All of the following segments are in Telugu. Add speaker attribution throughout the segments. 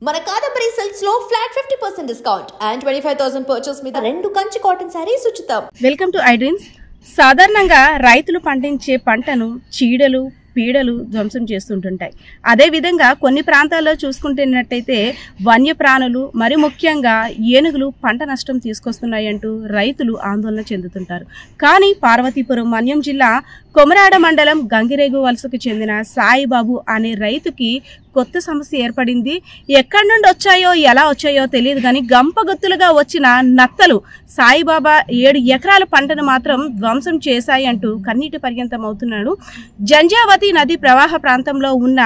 Speaker 1: మన కాదంబరి సిల్క్స్ లో ఫ్లాట్ 50% డిస్కౌంట్ అండ్ 25,000 పర్చేస్ మీద 2 కంచి కాటన్ సారీస్ ఉచితం.
Speaker 2: Welcome to iDreams. సాధారణంగా రైతులు పండించే పంటను చీడలు పీడలు ధ్వంసం చేస్తుంటుంటాయి. అదేవిధంగా కొన్ని ప్రాంతాల్లో చూసుకుంటున్నట్టయితే వన్యప్రాణులు మరి ముఖ్యంగా ఏనుగులు పంట నష్టం తీసుకొస్తున్నాయంటూ రైతులు ఆందోళన చెందుతుంటారు. కానీ పార్వతీపురం మన్యం జిల్లా కొమరాడ మండలం గంగిరేగు వలసకు చెందిన సాయిబాబు అనే రైతుకి కొత్త సమస్య ఏర్పడింది. ఎక్కడి నుండి వచ్చాయో ఎలా వచ్చాయో తెలియదు కానీ గంపగొత్తులుగా వచ్చిన నత్తలు సాయిబాబా 7 ఎకరాల పంటను మాత్రం ధ్వంసం చేశాయి అంటూ కన్నీటి పర్యంతం అవుతున్నాడు. జంజావతి నది ప్రవాహ ప్రాంతంలో ఉన్న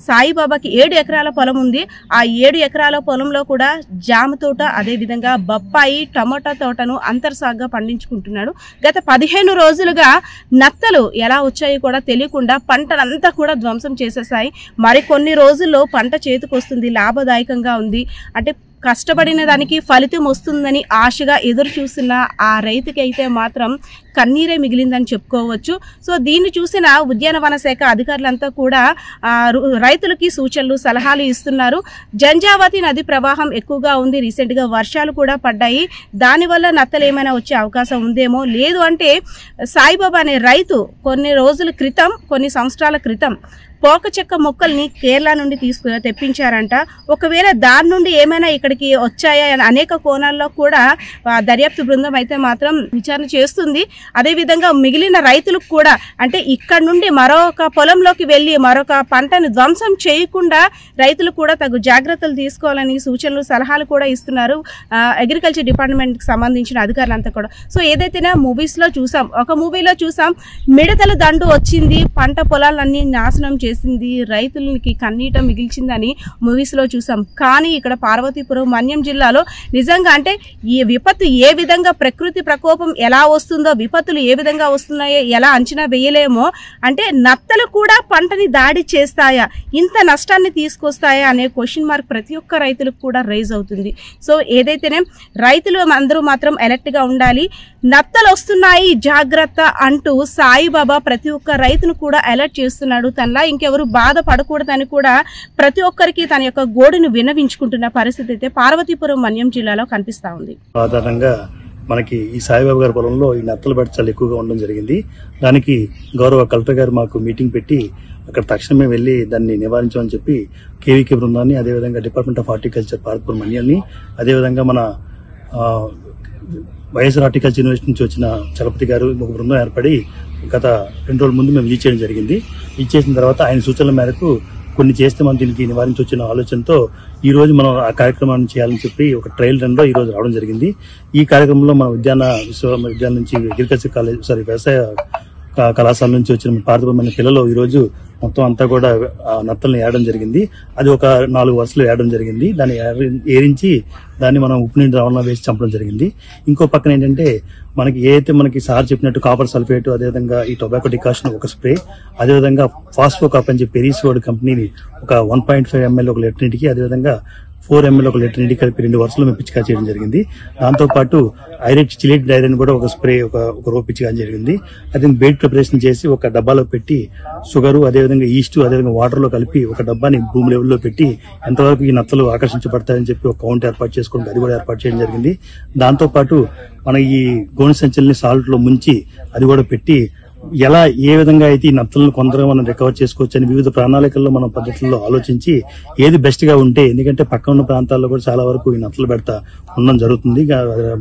Speaker 2: సాయిబాబాకి 7 ఎకరాల పొలం ఉంది. ఆ 7 ఎకరాల పొలంలో కూడా జామ తోట అదేవిధంగా బొప్పాయి టమోటా తోటను అంతర్సాగ్గా పండించుకుంటున్నాడు. గత 15 రోజులుగా నత్తలు ఎలా వచ్చాయో కూడా తెలియకుండా పంటనంతా కూడా ధ్వంసం చేసేసాయి. మరికొన్ని రోజుల్లో పంట చేతికొస్తుంది, లాభదాయకంగా ఉంది, అంటే కష్టపడిన దానికి ఫలితం వస్తుందని ఆశగా ఎదురు చూస్తున్న ఆ రైతుకి అయితే మాత్రం కన్నీరే మిగిలిందని చెప్పుకోవచ్చు. సో దీన్ని చూసిన ఉద్యానవన శాఖ అధికారులంతా కూడా రైతులకి సూచనలు సలహాలు ఇస్తున్నారు. జంజావతి నది ప్రవాహం ఎక్కువగా ఉంది, రీసెంట్గా వర్షాలు కూడా పడ్డాయి, దానివల్ల నత్తలు ఏమైనా వచ్చే అవకాశం ఉందేమో, లేదు అంటే సాయిబాబా అనే రైతు కొన్ని సంవత్సరాల క్రితం పోక చెక్క మొక్కల్ని కేరళ నుండి తెప్పించారంట. ఒకవేళ దాని నుండి ఏమైనా ఇక్కడికి వచ్చాయా అనేక కోణాల్లో కూడా దర్యాప్తు బృందం అయితే మాత్రం విచారణ చేస్తుంది. అదేవిధంగా మిగిలిన రైతులకు కూడా, అంటే ఇక్కడ నుండి మరొక పొలంలోకి వెళ్ళి మరొక పంటను ధ్వంసం చేయకుండా రైతులు కూడా తగు జాగ్రత్తలు తీసుకోవాలని సూచనలు సలహాలు కూడా ఇస్తున్నారు అగ్రికల్చర్ డిపార్ట్మెంట్కి సంబంధించిన అధికారులంతా కూడా. సో ఏదైతేనే ఒక మూవీలో చూసాం మిడతల దండు వచ్చింది, పంట పొలాలన్నీ నాశనం చేసింది, రైతులకి కన్నీట మిగిల్చిందని మూవీస్ లో చూసాం. కానీ ఇక్కడ పార్వతీపురం మన్యం జిల్లాలో నిజంగా అంటే ఈ విపత్తు ఏ విధంగా, ప్రకృతి ప్రకోపం ఎలా వస్తుందో, విపత్తులు ఏ విధంగా వస్తున్నాయో ఎలా అంచనా వేయలేమో, అంటే నత్తలు కూడా పంటని దాడి చేస్తాయా, ఇంత నష్టాన్ని తీసుకొస్తాయా అనే క్వశ్చన్ మార్క్ ప్రతి ఒక్క రైతులకు కూడా రైజ్ అవుతుంది. సో ఏదైతేనే రైతులు అందరూ మాత్రం అలర్ట్ గా ఉండాలి. నత్తలు వస్తున్నాయి జాగ్రత్త అంటూ సాయిబాబా ప్రతి ఒక్క రైతును కూడా అలర్ట్ చేస్తున్నాడు. తనలా ఇంకెవరు బాధపడకూడదని కూడా ప్రతి ఒక్కరికి తన యొక్క గోడును విన్నవించుకుంటున్న పరిస్థితి అయితే పార్వతీపురం మన్యం జిల్లాలో కనిపిస్తా ఉంది.
Speaker 3: సాధారణంగా మనకి ఈ సాయిబాబా గారి పొలంలో ఈ నత్తల బెట్ట చాలా ఎక్కువగా ఉండడం జరిగింది. దానికి గౌరవ కలెక్టర్ గారు మాకు మీటింగ్ పెట్టి అక్కడ తక్షణమే వెళ్లి దాన్ని నివారించమని చెప్పి కేవీకే బృందాన్ని, అదేవిధంగా డిపార్ట్మెంట్ ఆఫ్ హార్టికల్చర్ పార్వతీపురం మన్యాన్ని, అదేవిధంగా మన వైఎస్ఆర్ హార్టికల్చర్ యూనివర్సిటీ నుంచి వచ్చిన చలపతి గారు ఒక బృందం ఏర్పడి గత 2 రోజుల ముందు మేము విజిట్ చేయడం జరిగింది. చేసిన తర్వాత ఆయన సూచనల మేరకు కొన్ని చేస్తే మనం దీనికి నివారించొచ్చిన ఆలోచనతో ఈ రోజు మనం ఆ కార్యక్రమాన్ని చేయాలని చెప్పి ఒక ట్రయల్ రన్ లో ఈ రోజు రావడం జరిగింది. ఈ కార్యక్రమంలో మన విశ్వవిద్యాలయం నుంచి అగ్రికల్చర్ కాలేజ్ వ్యవసాయ కళాశాల నుంచి వచ్చిన పార్వతీపురం పిల్లలు ఈ రోజు మొత్తం అంతా కూడా నత్తలను ఏడడం జరిగింది. అది ఒక 4 వరుసలు ఏడడం జరిగింది. దాన్ని ఏరించి దాన్ని మనం ఉప్పు నీటి ద్రావణంలో వేసి చంపడం జరిగింది. ఇంకో పక్కన ఏంటంటే మనకి సార్ చెప్పినట్టు కాపర్ సల్ఫేట్, అదేవిధంగా ఈ టొబాకో డికాషన్ ఒక స్ప్రే, అదేవిధంగా ఫాస్ఫోకాప్ అని చెప్పి పెరీస్వర్డ్ కంపెనీని ఒక 1.5 ml ఒక లీటర్ నీటికి, అదేవిధంగా 4 ml ఒక లీటర్ నీటికి కలిపి 2 వరుసలు మేము పిచికా చేయడం జరిగింది. దాంతో పాటు ఐరెట్ చిలేట్ డైరెన్ కూడా ఒక స్ప్రే ఒక రో పిచికా జరిగింది. అదే బెడ్ ప్రిపరేషన్ చేసి ఒక డబ్బాలో పెట్టి షుగరు, అదేవిధంగా ఈస్ట్, అదేవిధంగా వాటర్ లో కలిపి ఒక డబ్బాని భూమి లెవెల్లో పెట్టి ఎంతవరకు ఈ నత్తలు ఆకర్షించబడతాయని చెప్పి ఒక కౌంట్ ఏర్పాటు చేసుకుంటే అది కూడా ఏర్పాటు చేయడం జరిగింది. దాంతో పాటు మన ఈ గోనె సంచుల్ని సాల్ట్ లో ముంచి అది కూడా పెట్టి ఏ విధంగా అయితే ఈ నత్తలను కొందరు మనం రికవర్ చేసుకోవచ్చు అని వివిధ ప్రణాళికల్లో మనం పద్ధతుల్లో ఆలోచించి ఏది బెస్ట్ గా ఉంటే, ఎందుకంటే పక్కన ఉన్న ప్రాంతాల్లో కూడా చాలా వరకు ఈ నత్తలు బెడత ఉండడం జరుగుతుంది,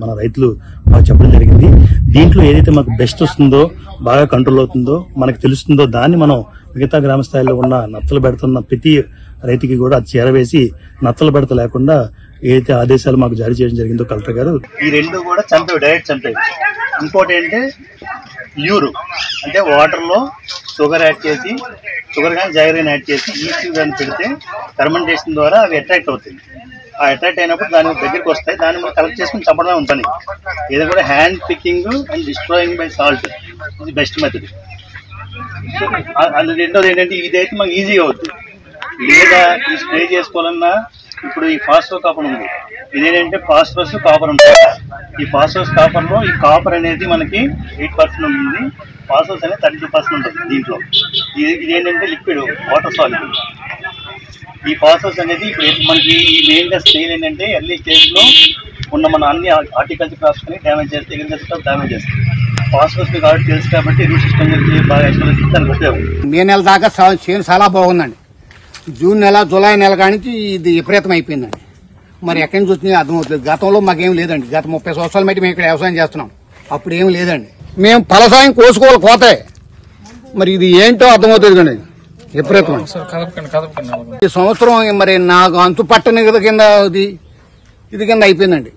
Speaker 3: మన రైతులు మాకు చెప్పడం జరిగింది. దీంట్లో ఏదైతే మాకు బెస్ట్ వస్తుందో, బాగా కంట్రోల్ అవుతుందో, మనకు తెలుస్తుందో దాన్ని మనం మిగతా గ్రామ స్థాయిలో ఉన్న నత్తలు బెడుతున్న ప్రతి రైతుకి కూడా అది చేరవేసి నత్తలు బెడత లేకుండా ఏదైతే ఆదేశాలు మాకు జారీ చేయడం జరిగిందో కలెక్టర్ గారు, ఈ 2 కూడా డైరెక్ట్ చంపేవి. ఇంకోటి ఏంటంటే ల్యూరు, అంటే వాటర్ లో షుగర్ కానీ జాగరీన్ యాడ్ చేసి ఈస్ట్ కానీ పెడితే ఫెర్మెంటేషన్ ద్వారా అవి అట్రాక్ట్ అవుతాయి. ఆ అట్రాక్ట్ అయినప్పుడు దాని దగ్గరికి వస్తాయి, దాన్ని మనం కలెక్ట్ చేసుకుని చంపడమే ఉంటుంది. ఇది కూడా hand picking and destroying by salt ఇది బెస్ట్ మెథడ్. అది రెండోది ఏంటంటే ఇదైతే మాకు ఈజీగా అవుతుంది. లేదా ఈ స్ప్రే చేసుకోవాలన్నా ఇప్పుడు ఈ ఫాస్ఫోకాపర్ ఉంది, ఇదేంటంటే ఫాస్ఫరస్ కాపర్ ఉంటుంది. ఈ ఫాస్ఫరస్ కాపర్ లో ఈ కాపర్ అనేది మనకి 8% ఉంటుంది, ఫాస్ఫరస్ అనేది 32% ఉంటుంది దీంట్లో. ఇది ఏంటంటే లిక్విడ్, వాటర్ సాల్యుబుల్.
Speaker 4: ఈ ఫాస్ఫరస్ అనేది ఇప్పుడు మనకి మెయిన్ గా స్టేజ్ ఏంటంటే ఎర్లీ స్టేజ్ లో ఉన్న మన అన్ని హార్టికల్చర్ క్రాప్స్ ని డ్యామేజ్ చేస్తే అగ్రికల్చర్ క్రాప్ డ్యామేజ్ చేస్తాయి. ఫాస్ఫరస్ మీకు ఆల్రెడీ తెలుసు కాబట్టి రూట్ సిస్టమ్ గురించి బాగా ఎక్స్ప్లెయిన్ దానికి ఉపయోగం.
Speaker 5: మే నెల దాకా చేను చాలా బాగుందండి. జూన్ నెల జూలై నెల కానించి ఇది విపరీతం అయిపోయిందండి. మరి ఎక్కడి నుంచి వచ్చినాయి అర్థమవుతుంది. గతంలో మాకేం లేదండి. గత 30 సంవత్సరాల బట్టి మేము ఇక్కడ వ్యవసాయం చేస్తున్నాం. అప్పుడు ఏం లేదండి. మేము ఫలసాయం కోసుకోవాలి కోతే, మరి ఇది ఏంటో అర్థమవుతుంది కండి. విపరీతం ఈ సంవత్సరం మరి నాకు అంతు పట్టని కింద ఇది కింద అయిపోయిందండి.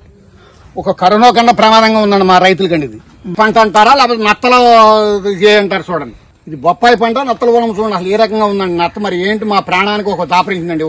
Speaker 5: ఒక కరోనా కన్నా ప్రమాదంగా ఉందండి మా రైతులకండి. ఇది పంట అంటారా లేకపోతే నత్తలు అంటారు చూడండి. ఇది బొప్పాయి పంట నత్తల పొలం చూడండి అసలు ఏ రకంగా ఉందండి. నత్త మరి ఏంటి మా ప్రాణానికి ఒక దాపరించిందండి.